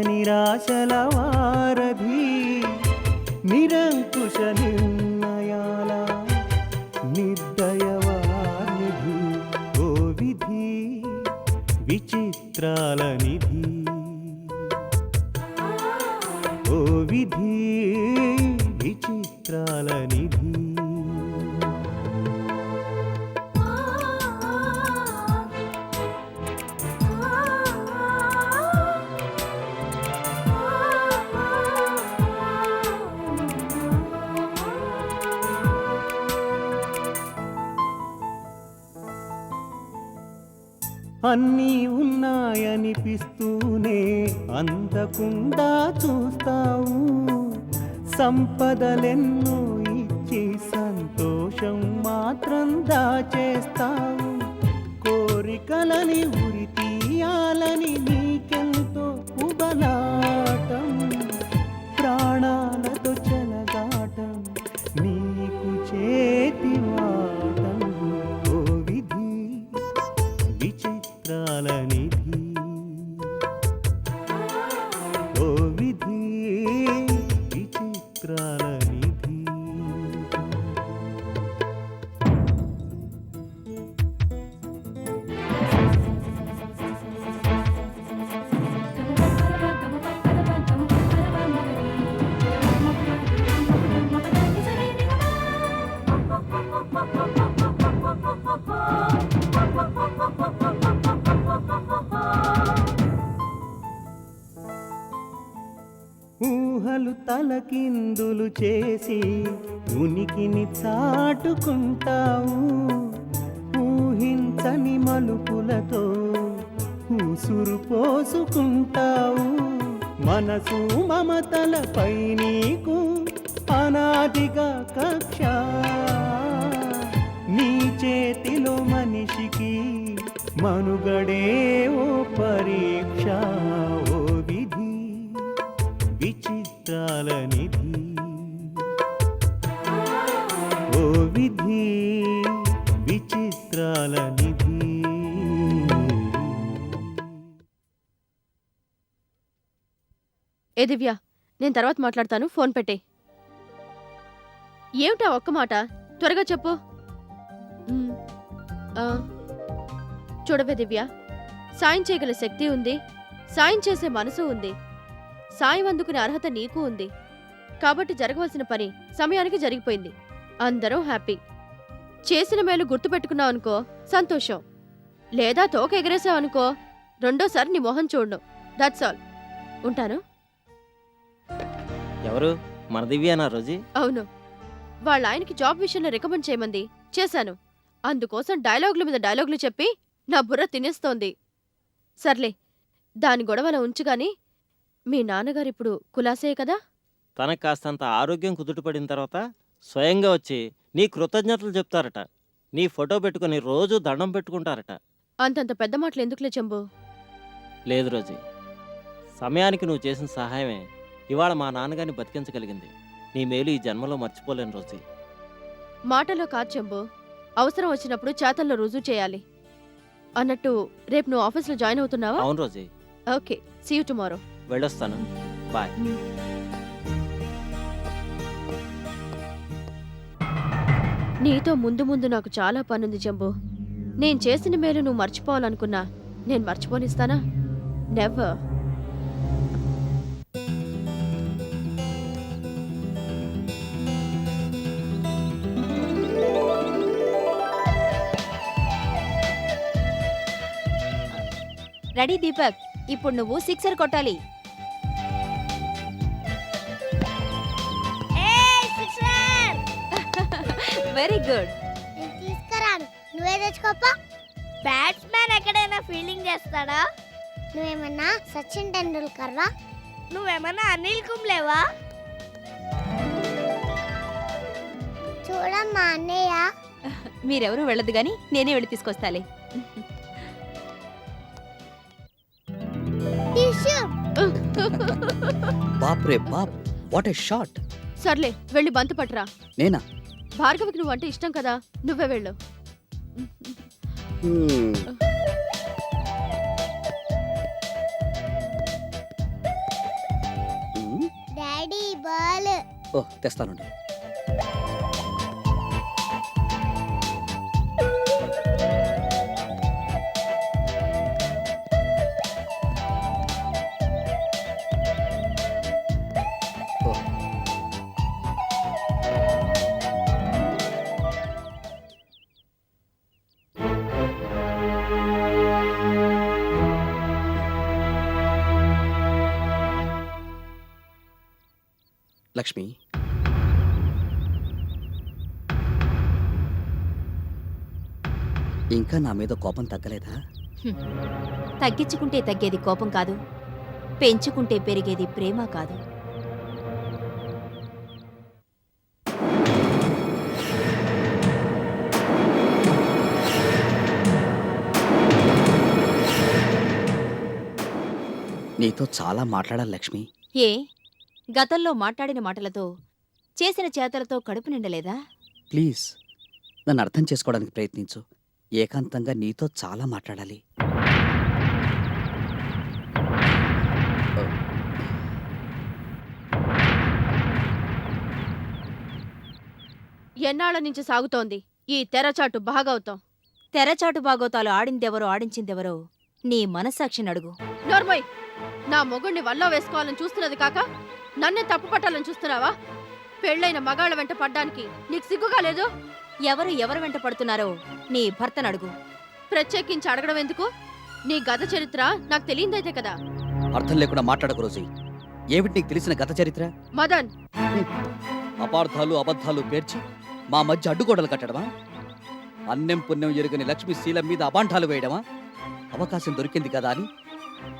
నిరాశల వారధి నిరంకుశ నిర్ణయాల నిర్దయవానిధి ఓ విధి విచిత్రాల నిధి ఓ విధి విచిత్రాల నిధి అన్నీ ఉన్నాయనిపిస్తూనే అందకుండా చూస్తావు సంపదలెన్నో ఇచ్చి సంతోషం మాత్రం దాచేస్తావు కోరికలని ఉరి తీయాలని నీకెంతో ఉబలాటం ప్రాణాలతో చెలగాటం నీకు చేతివాటం ఓ విధి విచిత్రాల నిధి ఓ విధి విచిత్రాల నిధి ఊహలు తలకిందులు చేసి ఉనికిని చాటుకుంటావు ఊహించని మలుపులతో ఊసురు పోసుకుంటావు మనసు మమతలపై నీకు అనాదిగా కక్ష నీ చేతిలో మనిషికి మనుగడే ఓ పరీక్ష ఓ విధి విచిత్రాల నిధి ఓ విధి విచిత్రాల నిధి ఏ దివ్య, నేను తర్వాత మాట్లాడతాను, ఫోన్ పెట్టే. ఏమిటా ఒక్క మాట, త్వరగా చెప్పు. చూడవే దివ్య, సాయం చేయగల శక్తి ఉంది, సాయం చేసే మనసు ఉంది, సాయం అందుకునే అర్హత నీకు ఉంది. కాబట్టి జరగవలసిన పని సమయానికి జరిగిపోయింది. అందరూ హ్యాపీ. చేసిన మేలు గుర్తుపెట్టుకున్నావనుకో సంతోషం, లేదా తోక ఎగరేసావనుకో రెండోసారి నీ మొహం చూడను. That's all. ఉంటాను. ఎవరు? మన దివ్యానా రోజీ? అవును, వాళ్ళ ఆయనకి జాబ్ విషయంలో రికమెండ్ చేయమంది, చేశాను. అందుకోసం డైలాగుల మీద డైలాగులు చెప్పి నా బుర్ర తినేస్తోంది. సర్లే, దాని గొడవల ఉంచుగాని మీ నాన్నగారిప్పుడు కులాసే కదా? తనకు కాస్తంత ఆరోగ్యం కుదుటపడిన తర్వాత స్వయంగా వచ్చి నీ కృతజ్ఞతలు చెప్తారట. నీ ఫోటో పెట్టుకుని రోజు దండం పెట్టుకుంటారట. అంతంత పెద్ద మాటలు ఎందుకులే చెంబు. లేదు రోజీ, సమయానికి నువ్వు చేసిన సహాయమే ఇవాళ మా నాన్నగారిని బతికించగలిగింది. నీ మేలు ఈ జన్మలో మర్చిపోలేను రోజీ. మాటలో కాదు చెంబు, అవసరం వచ్చినప్పుడు చేతల్లో రుజువు చేయాలి. అన్నట్టు రేపు నువ్వు ఆఫీస్లో జాయిన్ అవుతున్నావా? అవును Rosy. Okay, see you tomorrow. వెళ్ళొస్తాను, బాయ్. నీతో ముందు ముందు నాకు చాలా పనుంది జంబు. నేను చేసిన మేలు నువ్వు మర్చిపోవాలనుకున్నా నేను మర్చిపోనిస్తానా? నెవర్. రెడీ దీపక్, ఇప్పుడు నువ్వు సిక్సర్ కొట్టాలి. Very good. తీసుకురాను, నువ్వే తెచ్చుకోపా. బ్యాట్స్మెన్ ఎక్కడైనా ఫీల్డింగ్ చేస్తాడా? నువ్వేమన్నా సచిన్ టెండూల్కర్ వా? నువ్వేమన్నా అనిల్ కుంబ్లేవా? చూడమ్మా అన్నయ్య. మీరెవరూ వెళ్ళదు గాని నేనే వెళ్ళి తీసుకొస్తాలే. బాప్ రే బాప్, వాట్ ఏ షాట్. సర్లే, వెళ్ళి బంతి పట్టురా. నేనా? భార్గవికి నువ్వంటే ఇష్టం కదా, నువ్వే వెళ్ళు. ఓ తెస్తానండి. ఓ, లక్ష్మి, ఇంకా నా మీద కోపం తగ్గలేదా? తగ్గించుకుంటే తగ్గేది కోపం కాదు, పెంచుకుంటే పెరిగేది ప్రేమ కాదు. నీతో చాలా మాట్లాడాలి లక్ష్మి. ఏ గతంలో మాట్లాడిన మాటలతో చేసిన చేతలతో కడుపు నిండలేదా? ప్లీజ్ నన్ను అర్థం చేసుకోవడానికి ప్రయత్నించు. ఏకాంతంగా నీతో చాలా మాట్లాడాలి. ఎన్నాళ్ళ నుంచి సాగుతోంది ఈ తెరచాటు భాగవతం? తెరచాటు బాగోతాలు ఆడిందెవరో ఆడించిందెవరో నీ మనస్సాక్షిని అడుగు. నోర్మయ్, నా మొగుణ్ణి వల్ల వేసుకోవాలని చూస్తున్నది కాక నన్నే తప్పు పట్టాలని చూస్తున్నావా? పెళ్ళైన మగాళ్ళ వెంట పడ్డానికి నీకు సిగ్గుగా లేదు? ఎవరు వెంట పడుతున్నారో నీ భర్తను అడుగు. ప్రత్యేకించి అడగడం ఎందుకు? నీ గత చరిత్ర నాకు తెలియదైతే కదా. అర్థం లేకుండా మాట్లాడకు రోజీ. ఏమిటి నీకు తెలిసిన గత చరిత్ర? మదన్, అపార్థాలు అబద్ధాలు పేర్చి మా మధ్య అడ్డుగోడలు కట్టడమా? అన్నెం పుణ్యం ఎరుగని లక్ష్మి శీలం మీద అబాంఠాలు వేయడమా? అవకాశం దొరికింది కదా అని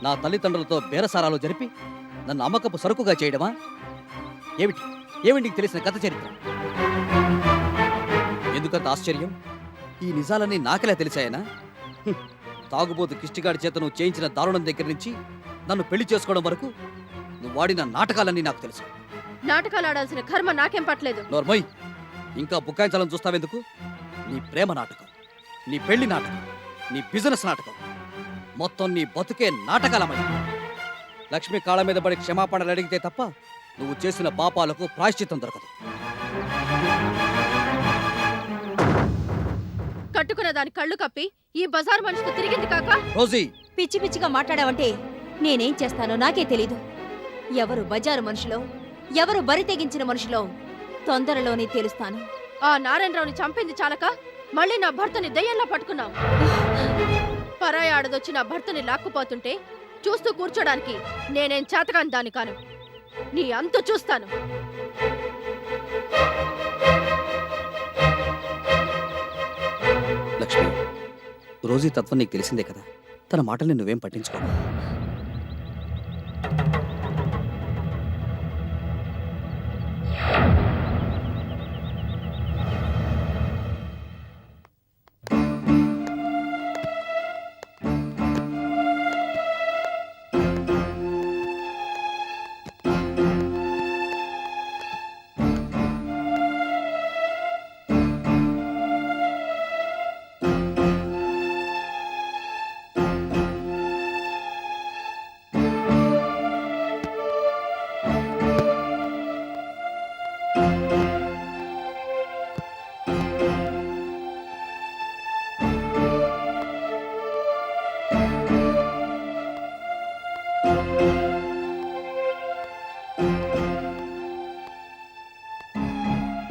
నా తల్లిదండ్రులతో బేరసారాలు జరిపి నన్ను అమ్మకపు సరుకుగా చేయడమా? ఏమిటి ఏమిటి నీకు తెలిసిన గత చరిత్ర? ఎందుకంత ఆశ్చర్యం? ఈ నిజాలన్నీ నాకెలా తెలిసాయనా? తాగుబోతు కిష్టిగాడి చేత నువ్వు చేయించిన దారుణం దగ్గర నుంచి నన్ను పెళ్లి చేసుకోవడం వరకు నువ్వు వాడిన నాటకాలన్నీ నాకు తెలుసు. నాటకాలు ఆడాల్సిన కర్మ నాకేం పట్టలేదు. నోర్మోయ్, ఇంకా బుకాయించాలని చూస్తావెందుకు? నీ ప్రేమ నాటకం, నీ పెళ్లి నాటకం, నీ బిజినెస్ నాటకం, మొత్తం నీ బతుకే నాటకాలమై. లక్ష్మి కాళ్ళ మీద పడి క్షమాపణలు అడిగితే తప్ప నువ్వు చేసిన పాపాలకు ప్రాయశ్చిత్తం దొరకదు. కట్టుకున్న దాని కళ్ళు కప్పి ఈ బజార్ మనిషితో తిరిగింది కాక. రోజీ, పిచ్చి పిచ్చిగా మాట్లాడావంటే నేనేం చేస్తానో నాకే తెలీదు. ఎవరు బజారు మనుషులో, ఎవరు బరి తెగించిన మనుషులో తొందరలోనే తెలుస్తాను. ఆ నారాయణరావుని చంపింది చాలక మళ్ళీ నా భర్తని దయ్యంలా పట్టుకున్నావు. పరాయి ఆడదొచ్చి నా భర్తని లాక్కుపోతుంటే చూస్తూ కూర్చోడానికి నేనేం చేతకాని దాని కాను. నీ అంతు చూస్తాను. లక్ష్మి, రోజీ తత్వం నీకు తెలిసిందే కదా. తన మాటల్ని నువ్వేం పట్టించుకో.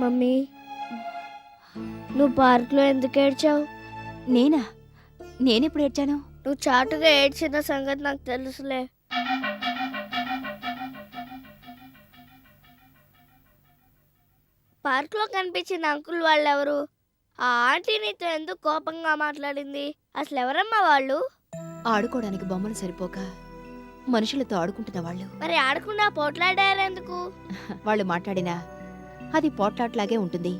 మమ్మీ, నువ్వు పార్క్లో ఎందుకు ఏడ్చావు? నేనా? నేనెప్పుడు ఏడ్చాను? నువ్వు చాటుగా ఏడ్చిన సంగతి నాకు తెలుసులే. పార్క్లో కనిపించిన అంకుల్ వాళ్ళెవరు? ఆ ఆంటీ నీతో ఎందుకు కోపంగా మాట్లాడింది? అసలు ఎవరమ్మా వాళ్ళు? ఆడుకోవడానికి బొమ్మలు సరిపోక మనుషులతో ఆడుకుంటున్న వాళ్ళు. మరి ఆడకుండా పోట్లాడారెందుకు? వాళ్ళు మాట్లాడినా అది పోట్లాట్లాగే ఉంటుంది.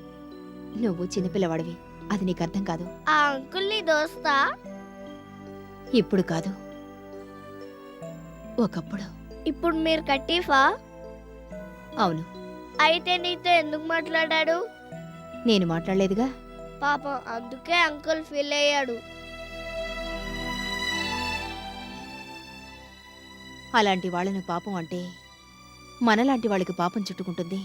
నువ్వు చిన్నపిల్లవాడివి, అది నీకు అర్థం కాదు. ఆ అంకుల్ నీ దోస్తా? ఇప్పుడు కాదు, ఒకప్పుడు. ఇప్పుడు మీరు కట్టీఫా? అవును. అయితే నీతో ఎందుకు మాట్లాడాడు? నేను మాట్లాడలేదుగా. పాపం అందుకే అంకుల్ ఫీల్ అయ్యాడు. అలాంటి వాళ్ళను పాపం అంటే మనలాంటి వాళ్ళకి పాపం చుట్టుకుంటుంది.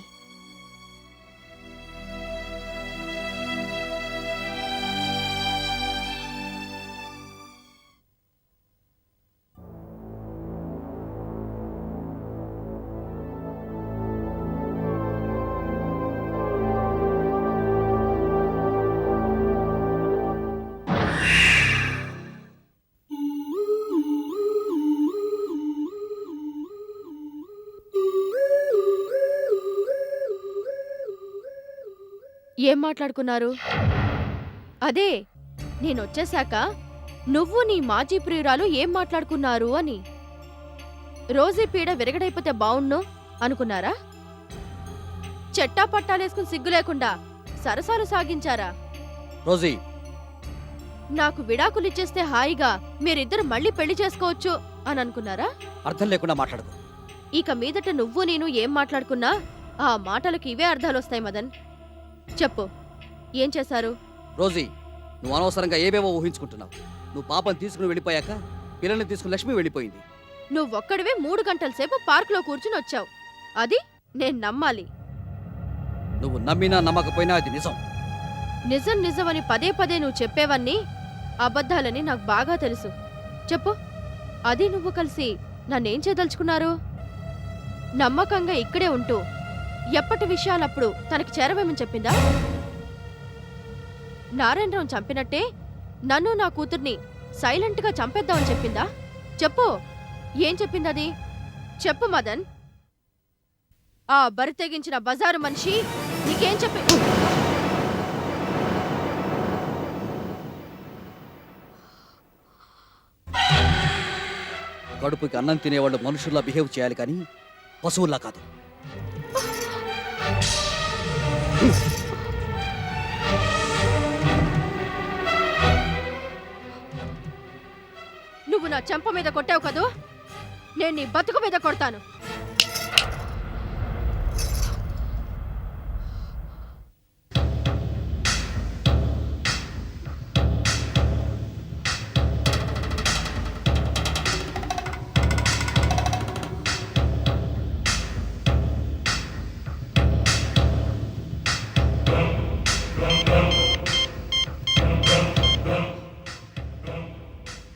ఏం మాట్లాడుకున్నారు? అదే నేనొచ్చేశాక నువ్వు నీ మాజీ ప్రియురాలు ఏం మాట్లాడుకున్నారు అని. రోజీ పీడ విరగడైపోతే బావుణ్ణు అనుకున్నారా? చెట్టా పట్టాలేసుకుని సిగ్గు లేకుండా సరసాలు సాగించారా? రోజీ, నాకు విడాకులిచ్చేస్తే హాయిగా మీరిద్దరు మళ్ళీ పెళ్లి చేసుకోవచ్చు అని అనుకున్నారా? అర్థం లేకుండా మాట్లాడదు. ఇక మీదట నువ్వు నేను ఏం మాట్లాడుకున్నా ఆ మాటలకు ఇవే అర్థాలొస్తాయి మదన్. చెప్పు, ఏం చేశారు? రోజీ, నువ్వు అనవసరంగా ఏవేవో ఊహించుకుంటున్నావు. నువ్వు పాపం తీసుకుని వెళ్ళిపోయాక పిల్లల్ని తీసుకుని లక్ష్మి వెళ్ళిపోయింది. నువ్వొక్కడివే 3 గంటల సేపు పార్కులో కూర్చుని వచ్చావు. అది నేను నమ్మాలి. నువ్వు నమ్మినా నమ్మకపోయినా అది నిజం. నిజం నిజమని పదే పదే నువ్వు చెప్పేవన్నీ అబద్ధాలని నాకు బాగా తెలుసు. చెప్పు, అది నువ్వు కలిసి నన్నేం చేయదలుచుకున్నారు? నమ్మకంగా ఇక్కడే ఉంటూ ఎప్పటి విషయాలప్పుడు తనకి చేరవేమని చెప్పిందా? నారాయణరావు చంపినట్టే నన్ను నా కూతుర్ని సైలెంట్గా చంపేద్దామని చెప్పిందా? చెప్పు, ఏం చెప్పిందది? చెప్పు మదన్. ఆ బరి తెగించిన బజారు మనిషి నీకేం చెప్పి... కడుపుకి అన్నం తినేవాళ్ళు మనుషుల్లా బిహేవ్ చేయాలి కానీ పశువుల్లా కాదు. నువ్వు నా చెంప మీద కొట్టావు కదూ, నేను నీ బతుకు మీద కొడతాను.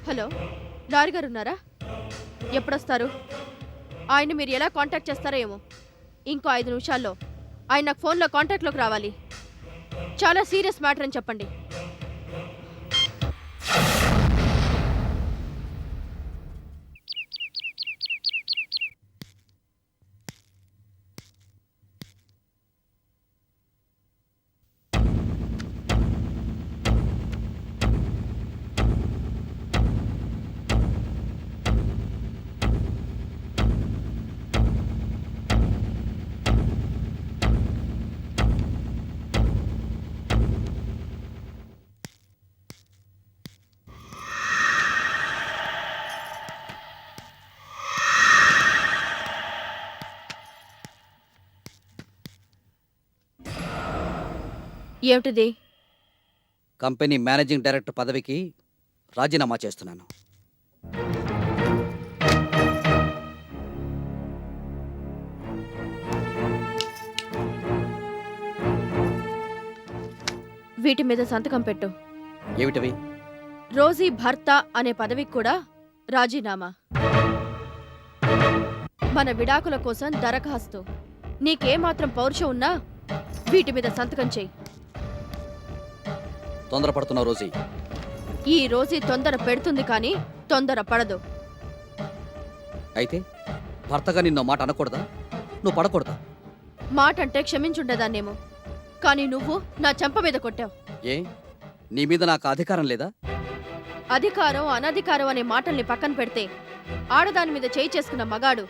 హలో, లారీ గారు ఉన్నారా? ఎప్పుడొస్తారు? ఆయన మీరు ఎలా కాంటాక్ట్ చేస్తారో ఏమో. ఇంకో 5 నిమిషాల్లో ఆయన నాకు ఫోన్లో కాంటాక్ట్లోకి రావాలి. చాలా సీరియస్ మ్యాటర్ అని చెప్పండి. ఏమిటిది? కంపెనీ మేనేజింగ్ డైరెక్టర్ పదవికి రాజీనామా చేస్తున్నాను. వీటి మీద సంతకం పెట్టు. ఏమిటవి? రోజీ భర్త అనే పదవికి కూడా రాజీనామా. మన విడాకుల కోసం దరఖాస్తు. నీకేమాత్రం పౌరుషం ఉన్నా వీటి మీద సంతకం చెయ్యి. తొందరపడుతున్నావు రోజీ. ఈ రోజీ తొందర పెడుతుంది కానీ తొందర పడదు. అయితే భర్తగా నిన్నో మాట అనకూడదా? నువ్వు పడకూడదా? మాట అంటే క్షమించుండేదాన్నేమో, కానీ నువ్వు నా చెంప మీద కొట్టావు. ఏ, నీ మీద నాకు అధికారం లేదా? అధికారం అనధికారం అనే మాటల్ని పక్కన పెడితే ఆడదాని మీద చేయి చేసుకున్న మగాడు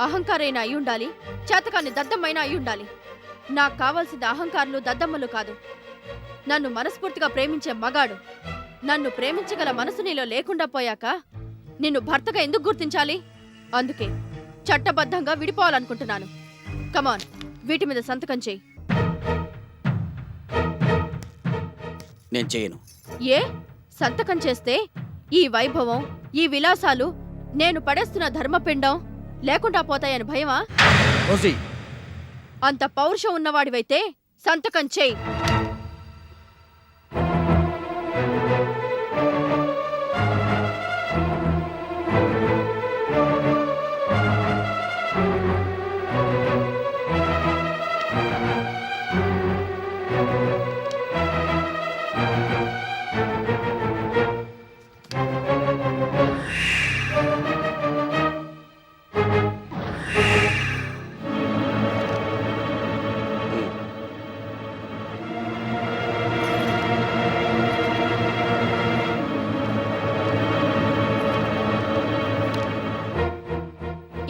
అహంకారైనా అయ్యుండాలి, చేతకాన్ని దద్దమ్మైనా అయ్యుండాలి. నాకు కావాల్సింది అహంకారులు దద్దమ్మలు కాదు, నన్ను మనస్ఫూర్తిగా ప్రేమించే మగాడు. నన్ను ప్రేమించగల మనసు నీలో లేకుండా పోయాక నిన్ను భర్తగా ఎందుకు గుర్తించాలి? అందుకే చట్టబద్ధంగా విడిపోవాలనుకుంటున్నాను. కమాన్, వీటి మీద సంతకం చెయ్యి. నేను చేయను. ఏ, సంతకం చేస్తే ఈ వైభవం, ఈ విలాసాలు, నేను పడేస్తున్న ధర్మపిండం లేకుండా పోతాయని భయమా? రోజీ, అంత పౌరుషం ఉన్నవాడివైతే సంతకం చెయ్యి.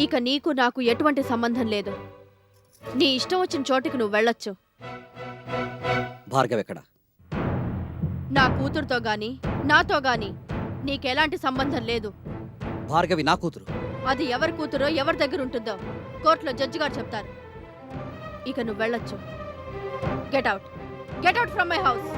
ఇక నీకు నాకు ఎటువంటి సంబంధం లేదు. నీ ఇష్టం వచ్చిన చోటికి నువ్వు వెళ్ళొచ్చు. భార్గవ్ ఎక్కడ? నా కూతురుతో గాని నాతో గాని నీకెలాంటి సంబంధం లేదు. భార్గవి నా కూతురు. అది ఎవరి కూతురో ఎవరి దగ్గర ఉంటుందో కోర్టులో జడ్జి గారు చెప్తారు. ఇక నువ్వు వెళ్ళొచ్చు. Get out. Get out from my house.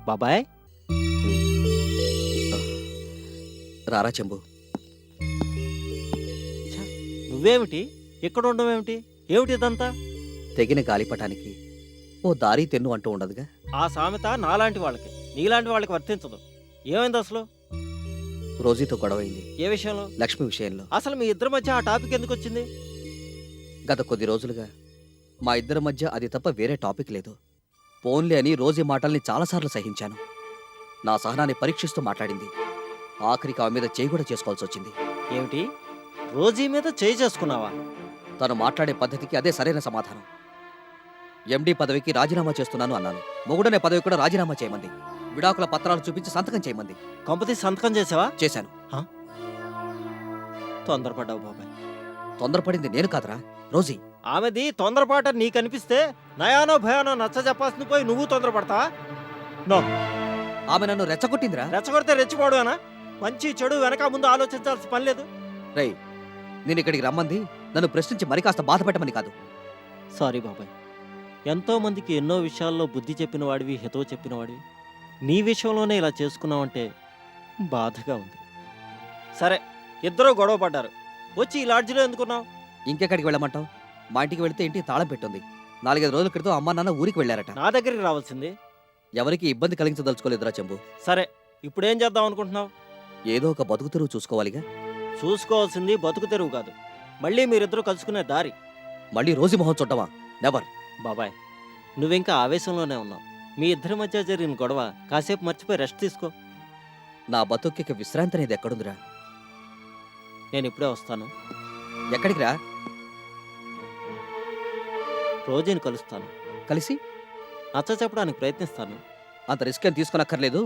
బాబాయ్, రారా చెంబు. నువ్వేమిటి ఇక్కడ ఉండవేమిటి? ఏమిటి ఇదంతా? తెగిన గాలిపటానికి ఓ దారి తెన్ను అంటూ ఉండదుగా. ఆ సామెత నాలాంటి వాళ్ళకి నీలాంటి వాళ్ళకి వర్తించదు. ఏమైంది అసలు? రోజీతో గొడవైంది. ఏ విషయంలో? లక్ష్మి విషయంలో. అసలు మీ ఇద్దరి మధ్య ఆ టాపిక్ ఎందుకు వచ్చింది? గత కొద్ది రోజులుగా మా ఇద్దరి మధ్య అది తప్ప వేరే టాపిక్ లేదు. పోన్లే అని రోజీ మాటల్ని చాలాసార్లు సహించాను. నా సహనాన్ని పరీక్షిస్తూ మాట్లాడింది. ఆఖరికి ఆమె మీద చేయి కూడా చేసుకోవాల్సి వచ్చింది. ఏమిటి? రోజీ మీద చేయి చేసుకున్నావా? తను మాట్లాడే పద్ధతికి అదే సరైన సమాధానం. ఎండీ పదవికి రాజీనామా చేస్తున్నాను అన్నాను. మొగుడనే పదవి కూడా రాజీనామా చేయమంది. విడాకుల పత్రాలు చూపించి సంతకం చేయమంది. కంపతి సంతకం చేసావా? చేశాను. తొందరపడ్డావు బాబాయ్. తొందరపడింది నేను కాదురా, రోజీ. ఆమెది తొందరపాట నీకు అనిపిస్తే నయానో భయానో నచ్చ చెప్పాల్సింది పోయి నువ్వు తొందరపడతా? నో. ఆమె నన్ను రెచ్చగొట్టిందిరా. రెచ్చగొడితే రెచ్చిపోవడమేనా? మంచి చెడు వెనక ముందు ఆలోచించాల్సిన పని లేదు. రై, నేను ఇక్కడికి రమ్మంది నన్ను ప్రశ్నించి మరి కాస్త బాధ పెట్టమని కాదు. సారీ బాబాయ్. ఎంతో మందికి ఎన్నో విషయాల్లో బుద్ధి చెప్పిన వాడివి, హితవు చెప్పిన వాడివి. నీ విషయంలోనే ఇలా చేసుకున్నావంటే బాధగా ఉంది. సరే, ఇద్దరూ గొడవ పడ్డారు. వచ్చి ఈ లాడ్జిలో ఎందుకున్నావు? ఇంకెక్కడికి వెళ్ళమంటావు? మా ఇంటికి వెళితే ఇంటికి తాళం పెట్టుంది. 4-5 రోజుల క్రితం అమ్మా నాన్న ఊరికి వెళ్ళారట. నా దగ్గరికి రావాల్సింది. ఎవరికి ఇబ్బంది కలిగించదలుచుకోలేదురా చెంబు. సరే, ఇప్పుడేం చేద్దాం అనుకుంటున్నావు? ఏదో ఒక బతుకు తెరువు చూసుకోవాలిగా. చూసుకోవాల్సింది బతుకు తెరువు కాదు, మళ్ళీ మీరిద్దరూ కలుసుకునే దారి. మళ్ళీ రోజు మొహం చూడటమా? నెవర్. బాబాయ్, నువ్వింకా ఆవేశంలోనే ఉన్నావు. మీ ఇద్దరి మధ్య జరిగిన గొడవ కాసేపు మర్చిపోయి రెస్ట్ తీసుకో. నా బతుక్కి విశ్రాంతి అనేది ఎక్కడుందిరా? నేను ఇప్పుడే వస్తాను. ఎక్కడికి రా? రోజుని కలుస్తాను. కలిసి నచ్చ చెప్పడానికి ప్రయత్నిస్తాను. అంత రిస్క్ ఏం తీసుకునక్కర్లేదు.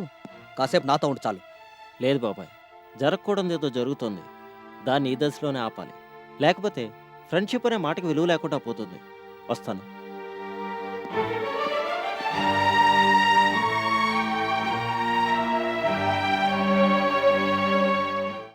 కాసేపు నాతో ఉండి చాలు. లేదు బాబాయ్, జరగకూడదు ఏదో జరుగుతోంది. దాన్ని ఈ దశలోనే ఆపాలి. లేకపోతే ఫ్రెండ్షిప్ అనే మాటకి విలువ లేకుండా పోతుంది. వస్తాను.